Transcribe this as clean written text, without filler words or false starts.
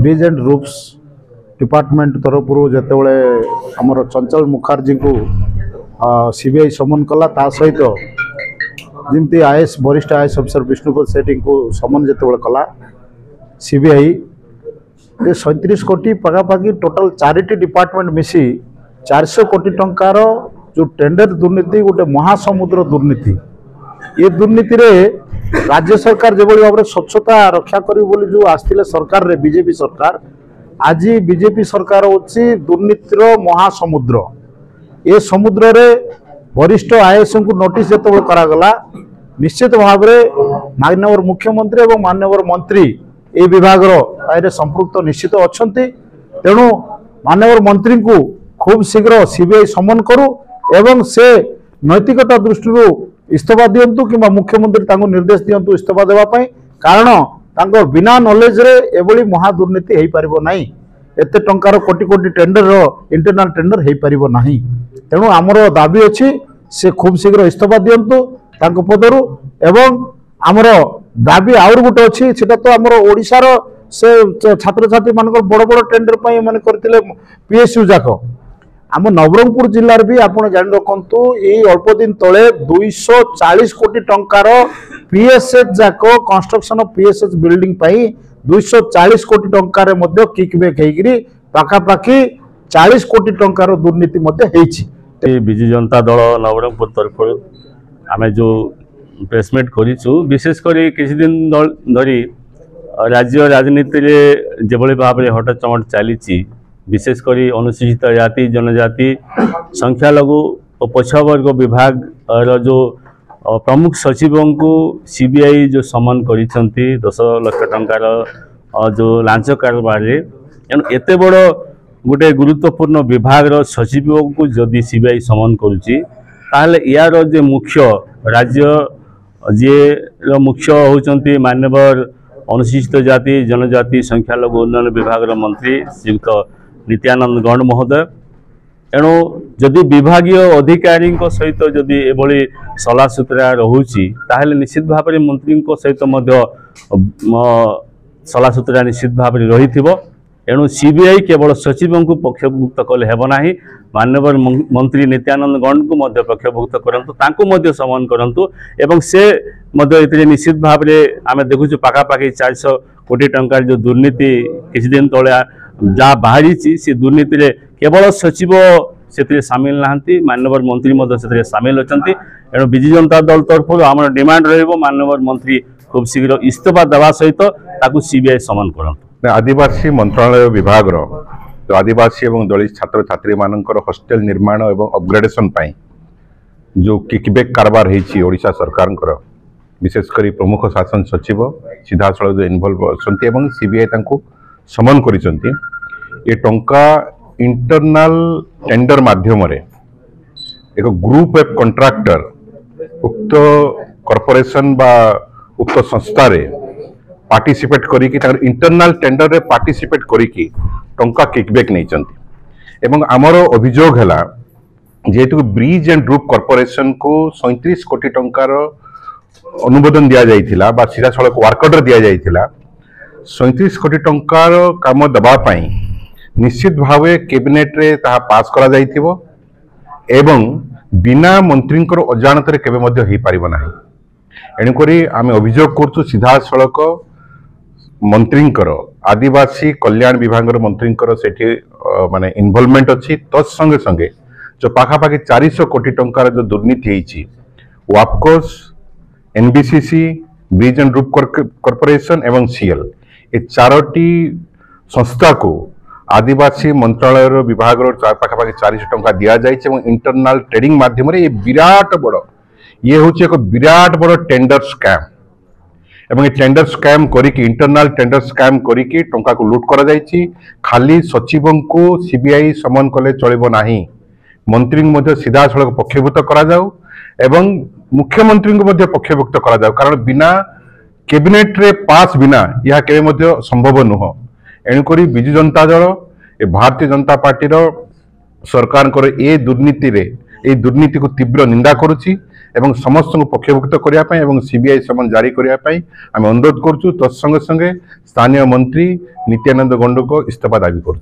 Bridge and roofs department तरफ जितेबाला आमर चंचल मुखर्जी को सीबीआई समन कला ता सहित जमती आईएएस वरिष्ठ आईएएस अफिसर विष्णुपद सेठी को समन जितेबाला कला सीबीआई 37 कोटी पखापाखि टोटाल 4टी डिपार्टमेंट मिसी 400 कोटी टंकार जो टेंडर दुर्नीति गोटे महासमुद्र दुर्नीति ये दुर्नीति रे राज्य सरकार जो भाव में स्वच्छता रक्षा करी बोली जो आसते सरकार रे बीजेपी सरकार आज बीजेपी सरकार होची दुर्नीतिर महासमुद्र ये समुद्र रे वरिष्ठ आईएएस को नोटिस जो करागला निश्चित भाव में माननीय मुख्यमंत्री और माननीय मंत्री ये विभाग संपृक्त निश्चित अच्छा तेणु माननीय मंत्री को खूब शीघ्र सीबीआई समन करू एवं से नैतिकता दृष्टि इस्तीफा दिंतु कि मुख्यमंत्री निर्देश दिंतु इस्तीफा देवाई कारण बिना नॉलेज रे एभली महादुर्नीति हो पार ना एत टंकार कोटी कोटी टेंडर इंटरनल टेंडर हो पार ना तेणु आमर दाबी अच्छी से खूब शीघ्र इस्तीफा दिंतु पदरु एवं आमर दाबी आउर गोटे अच्छी से तो आमर ओडिशार से छात्र छात्री मान बड़ बड़ टेंडर मैंने करते पीएसयू जाक आम नवरंगपुर जिलार भी आपड़ जान रखु ये अल्प दिन तले 240 कोटी टंकार पीएसएच जाक कंस्ट्रक्शन ऑफ पीएसएच बिल्डिंग पाई 240 कोटी टंकार किकबैक होगी पाखापाखि 40 कोटी टंकार दुर्नीति विजु जनता दल नवरंगपुर तरफ आम जो प्रेसमेट करूँ विशेषकर किसी दिन धरी राज्य राजनीति रे जो भाव में हट चमट चली विशेषकर अनुसूचित जाति जनजाति संख्यालघु और पछवर्ग विभाग जो प्रमुख सचिव को सीबीआई जो समन कर 10 लाख टंकार जो लांच कारबार एते बड़ गोटे गुरुत्वपूर्ण विभाग सचिव को जदि सीबीआई समन करुच्ची ताहले यार जे मुख्य राज्य जे मुख्य होचंती मान्यवर अनुसूचित जाति जनजाति संख्यालघु उन्नयन विभाग मंत्री श्रीयुक्त नित्यानंद गौड़ महोदय एणु जदि विभागीय अधिकारी सहित जदि एभली सला सुतरा रोची ताहले निश्चित भाव में मंत्री सहित सला सुतरा निश्चित भाव में रही एणु सीबीआई केवल सचिव को पक्षभुक्त कले हेब ना मान्यवर मंत्री नित्यानंद गौड़ को पक्षभुक्त करूँ समन करूँ एवं से निश्चित भाव में आम देखु पाखापाखि 400 कोटी टंकार जो दुर्नीति किसी दिन तले जहाँ बाहरी से दुर्नीति रे केवल सचिव से सामिल नहांती मान्यवर मंत्री से सामिल अच्छा एणु विजु जनता दल तरफ आम डिमांड मान्यवर मंत्री खूब शीघ्र इस्तीफा देवा सहित सीबीआई समन करते आदिवासी मंत्रालय विभाग जो आदिवासी और दलित छात्र छात्री मानकर हॉस्टेल निर्माण और अपग्रेडेशन पाई जो किकबैक कारबार होती ओडिशा सरकार विशेषकर प्रमुख शासन सचिव सीधा सड़क जो इनवल्व अच्छा सीबीआई समन करिसेंती ये टंका इंटरनल टेंडर माध्यम रे एक ग्रुप ऑफ कंट्राक्टर उक्त कॉर्पोरेशन बा उक्त संस्था रे पार्टिसिपेट करी इंटरनल टेंडर रे पार्टिसिपेट करी टंका किकबैक नहीं चंती एवं आमर अभियोग है जेहेतु ब्रिज एंड रूफ कॉर्पोरेशन को 37 कोटी टंकार अनुमोदन दि जाइथिला बा सीधा सड़क वर्क ऑर्डर दि जाइथिला 37 कोटी टंकार काम दबापाई निश्चित भाव कैबिनेट रे ताहा पास करा जाइथिबो एवं बिना मंत्री अजाणत केबे मध्य हो पारिबो नाही एणुकरी आम अभियोग करछु सीधा सड़क मंत्री आदिवासी कल्याण विभाग मंत्री सेठी माने इन्वॉल्वमेंट अच्छी तत्संगे संगे जो पाखापाखि 400 कोटी टंकार जो दुर्नीति होती वापकोस NBCC bridge and roof corporation एवं सीएल ये 4टी संस्था को आदिवासी मंत्रालय विभाग पाखापाखि 400 टंका दि जाए इंटरनल ट्रेडिंग माध्यम ये विराट बड़ ये हूँ एक विराट बड़ टेंडर स्कैम एवं टेंडर स्कैम करिकी इंटरनल टेंडर स्कैम करिकी टंका को लूट करा जाइछि खाली सचिव को सीबीआई समन कले चलिबो नाही मंत्री को सीधा सड़क पक्षभुक्त करा जाऊ एवं मुख्यमंत्री को पक्षभुक्त करा जाऊ कारण बिना कैबिनेट रे पास बिना यह केबे संभव नुह एणुकरी विजु जनता दल ए भारतीय जनता पार्टी सरकार ए दुर्नीति रे ए दुर्नीति को तीव्र निंदा करुछि एवं समस्त पक्षभुक्त करने एवं सीबीआई समन जारी करने आम अनुरोध करुँ। तत्संगे संगे स्थानीय मंत्री नित्यानंद गंडू को इस्तीफा दाबी करुँ।